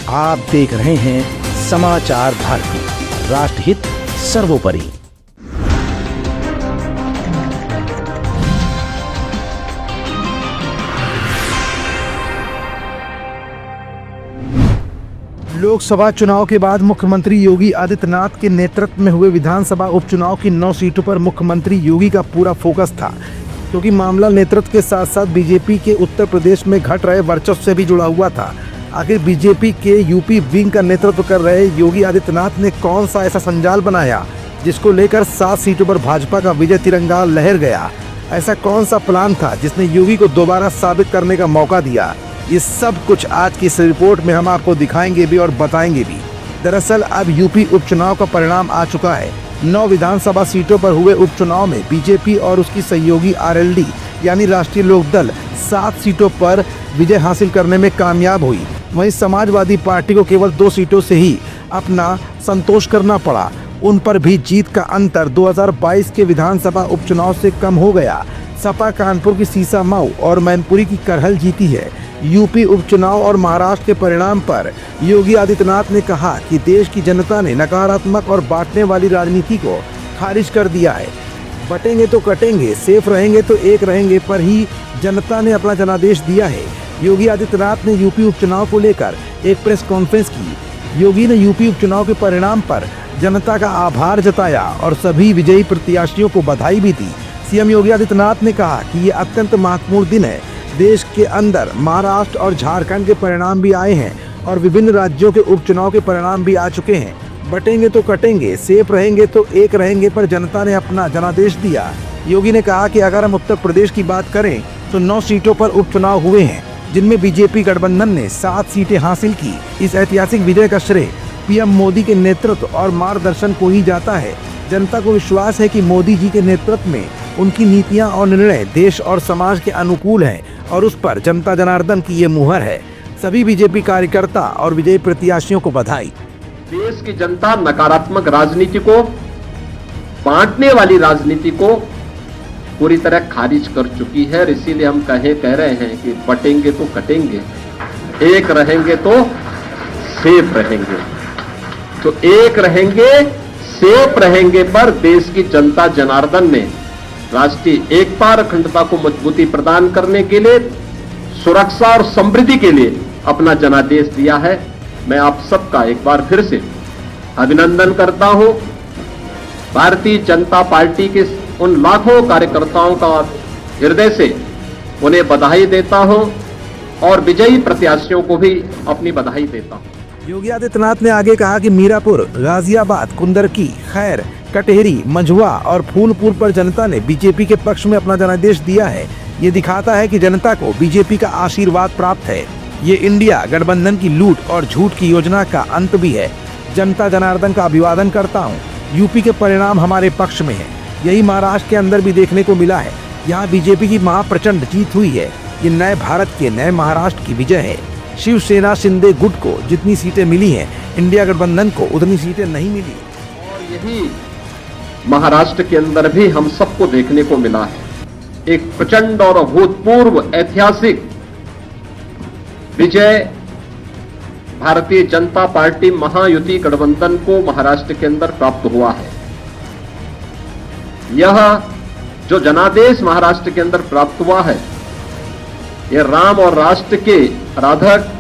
आप देख रहे हैं समाचार भारती, राष्ट्रहित सर्वोपरि। लोकसभा चुनाव के बाद मुख्यमंत्री योगी आदित्यनाथ के नेतृत्व में हुए विधानसभा उपचुनाव की 9 सीटों पर मुख्यमंत्री योगी का पूरा फोकस था, क्योंकि मामला नेतृत्व के साथ साथ बीजेपी के उत्तर प्रदेश में घट रहे वर्चस्व से भी जुड़ा हुआ था। आखिर बीजेपी के यूपी विंग का नेतृत्व कर रहे योगी आदित्यनाथ ने कौन सा ऐसा संजाल बनाया जिसको लेकर 7 सीटों पर भाजपा का विजय तिरंगा लहर गया? ऐसा कौन सा प्लान था जिसने योगी को दोबारा साबित करने का मौका दिया? ये सब कुछ आज की इस रिपोर्ट में हम आपको दिखाएंगे भी और बताएंगे भी। दरअसल अब यूपी उपचुनाव का परिणाम आ चुका है। 9 विधानसभा सीटों पर हुए उपचुनाव में बीजेपी और उसकी सहयोगी आरएलडी यानी राष्ट्रीय लोकदल 7 सीटों पर विजय हासिल करने में कामयाब हुई। वहीं समाजवादी पार्टी को केवल 2 सीटों से ही अपना संतोष करना पड़ा। उन पर भी जीत का अंतर 2022 के विधानसभा उपचुनाव से कम हो गया। सपा कानपुर की सीसामऊ और मैनपुरी की करहल जीती है। यूपी उपचुनाव और महाराष्ट्र के परिणाम पर योगी आदित्यनाथ ने कहा कि देश की जनता ने नकारात्मक और बांटने वाली राजनीति को खारिज कर दिया है। बटेंगे तो कटेंगे, सेफ रहेंगे तो एक रहेंगे पर ही जनता ने अपना जनादेश दिया है। योगी आदित्यनाथ ने यूपी उपचुनाव को लेकर एक प्रेस कॉन्फ्रेंस की। योगी ने यूपी उपचुनाव के परिणाम पर जनता का आभार जताया और सभी विजयी प्रत्याशियों को बधाई भी दी। सीएम योगी आदित्यनाथ ने कहा कि ये अत्यंत महत्वपूर्ण दिन है। देश के अंदर महाराष्ट्र और झारखंड के परिणाम भी आए हैं और विभिन्न राज्यों के उपचुनाव के परिणाम भी आ चुके हैं। बटेंगे तो कटेंगे, सेफ रहेंगे तो एक रहेंगे पर जनता ने अपना जनादेश दिया। योगी ने कहा कि अगर हम उत्तर प्रदेश की बात करें तो 9 सीटों पर उपचुनाव हुए हैं, जिनमें बीजेपी गठबंधन ने 7 सीटें हासिल की। इस ऐतिहासिक विजय का श्रेय पीएम मोदी के नेतृत्व और मार्गदर्शन को ही जाता है। जनता को विश्वास है कि मोदी जी के नेतृत्व में उनकी नीतियां और निर्णय देश और समाज के अनुकूल हैं और उस पर जनता जनार्दन की ये मुहर है। सभी बीजेपी कार्यकर्ता और विजयी प्रत्याशियों को बधाई। देश की जनता नकारात्मक राजनीति को, बांटने वाली राजनीति को पूरी तरह खारिज कर चुकी है। इसीलिए हम कह रहे हैं कि बटेंगे तो कटेंगे, एक रहेंगे तो सेफ रहेंगे। तो एक रहेंगे, सेफ रहेंगे पर देश की जनता जनार्दन ने राष्ट्रीय एकता और अखंडता को मजबूती प्रदान करने के लिए, सुरक्षा और समृद्धि के लिए अपना जनादेश दिया है। मैं आप सबका एक बार फिर से अभिनंदन करता हूं। भारतीय जनता पार्टी के उन लाखों कार्यकर्ताओं का हृदय से उन्हें बधाई देता हूं और विजयी प्रत्याशियों को भी अपनी बधाई देता हूं। योगी आदित्यनाथ ने आगे कहा कि मीरापुर, गाजियाबाद, कुंदरकी, खैर, कटेहरी, मंझुआ और फूलपुर पर जनता ने बीजेपी के पक्ष में अपना जनादेश दिया है। ये दिखाता है कि जनता को बीजेपी का आशीर्वाद प्राप्त है। ये इंडिया गठबंधन की लूट और झूठ की योजना का अंत भी है। जनता जनार्दन का अभिवादन करता हूँ। यूपी के परिणाम हमारे पक्ष में है। यही महाराष्ट्र के अंदर भी देखने को मिला है। यहाँ बीजेपी की महाप्रचंड जीत हुई है। ये नए भारत के नए महाराष्ट्र की विजय है। शिवसेना शिंदे गुट को जितनी सीटें मिली हैं, इंडिया गठबंधन को उतनी सीटें नहीं मिली। और यही महाराष्ट्र के अंदर भी हम सबको देखने को मिला है। एक प्रचंड और अभूतपूर्व ऐतिहासिक विजय भारतीय जनता पार्टी महायुति गठबंधन को महाराष्ट्र के अंदर प्राप्त हुआ है। यह जो जनादेश महाराष्ट्र के अंदर प्राप्त हुआ है, यह राम और राष्ट्र के आराधक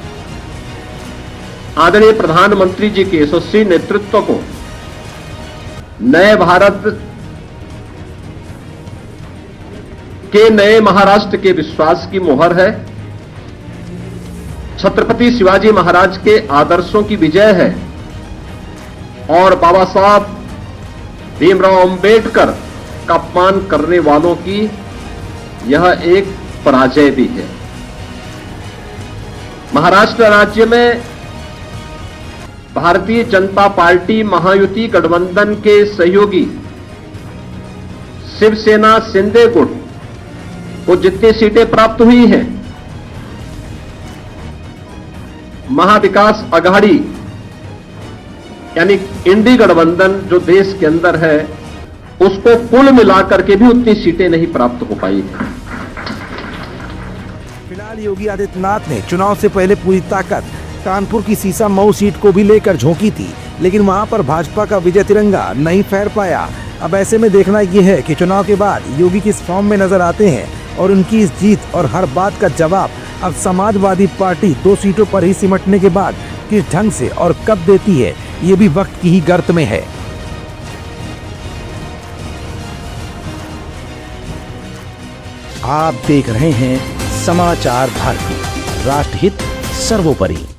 आदरणीय प्रधानमंत्री जी के यशस्वी नेतृत्व को, नए भारत के नए महाराष्ट्र के विश्वास की मोहर है। छत्रपति शिवाजी महाराज के आदर्शों की विजय है और बाबा साहब भीमराव अंबेडकर का अपमान करने वालों की यह एक पराजय भी है। महाराष्ट्र राज्य में भारतीय जनता पार्टी महायुति गठबंधन के सहयोगी शिवसेना शिंदे गुट को जितनी सीटें प्राप्त हुई हैं, महाविकास आघाड़ी यानी इंडी गठबंधन जो देश के अंदर है, उसको कुल मिलाकर के भी उतनी सीटें नहीं प्राप्त हो पाई। फिलहाल योगी आदित्यनाथ ने चुनाव से पहले पूरी ताकत कानपुर की सीसा मऊ सीट को भी लेकर झोंकी थी, लेकिन वहां पर भाजपा का विजय तिरंगा नहीं फहर पाया। अब ऐसे में देखना ये है कि चुनाव के बाद योगी किस फॉर्म में नजर आते हैं और उनकी इस जीत और हर बात का जवाब अब समाजवादी पार्टी 2 सीटों पर ही सिमटने के बाद किस ढंग से और कब देती है, ये भी वक्त की ही गर्त में है। आप देख रहे हैं समाचार भारती, राष्ट्रहित सर्वोपरि।